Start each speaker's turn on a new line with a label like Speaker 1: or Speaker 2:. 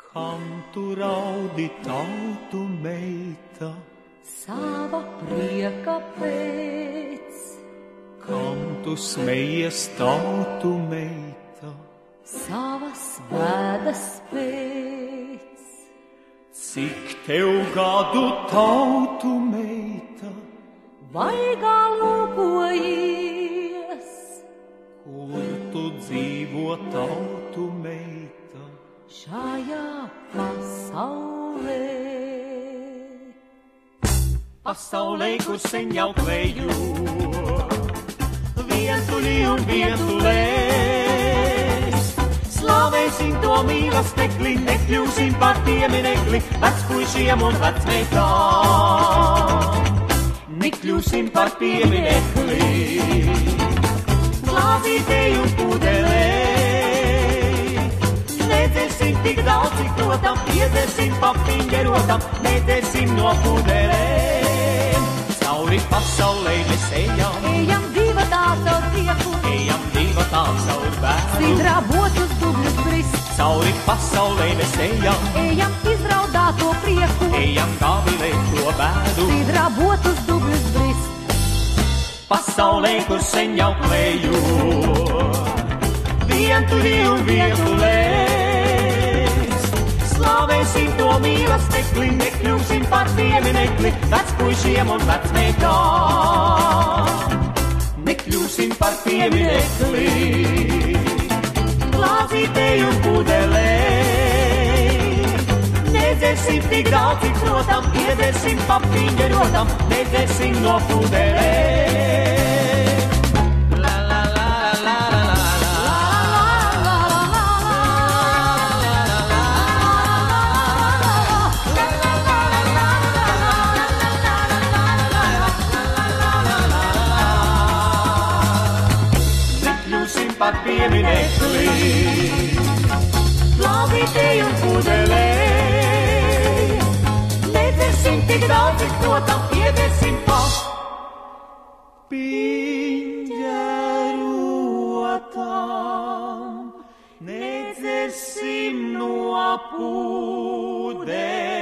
Speaker 1: Kam tu raudi, tautu meita,
Speaker 2: sava prieka pēc?
Speaker 1: Kam tu smejies, tautu meita,
Speaker 2: savas bēdas pēc?
Speaker 1: Cik tev gadu, tautu meita,
Speaker 2: vaigā lūkojies?
Speaker 1: Kur tu dzīvo, tautu meita,
Speaker 2: šajā pasaulē?
Speaker 1: Pasaulē, kur sen jau kleju, vientuļi un vientulēs. Slavēsim to mīlestekli, nekļūsim par pieminekli vecpuišiem un vecmeitām. Nekļūsim par pieminekli glāzītei un pudelei. Nedzersim tik daudz, cik protam, iedzersim pa pingerotam, nedzersim no pudelēm. Cauri pasaulē mēs ejam,
Speaker 2: ejam divatā caur prieku,
Speaker 1: ejam divatā caur bēru.
Speaker 2: Sidrabotus dubļus brist,
Speaker 1: cauri pasaulē mēs ejam,
Speaker 2: ejam izraudāto prieku,
Speaker 1: ejam gavilēt to bēdu.
Speaker 2: Sidrabotus dubļus brist.
Speaker 1: Pasaulē, kur sen jau kleju, vientuļi un vientulēs. Slavēsim to mīlestekli, nekļūsim par pieminekli vecpuišiem un vecmeitām. Nekļūsim par pieminekli glāzītei un pudelei. Nedzersim tik daudz, cik protam, iedzersim pa pingerotam, nedzersim no pudelei. Par pieminekli glāzītei un pudelei. Nedzersim tik daudz, cik protam, iedzersim pa pingerotam, nedzersim no pudelei.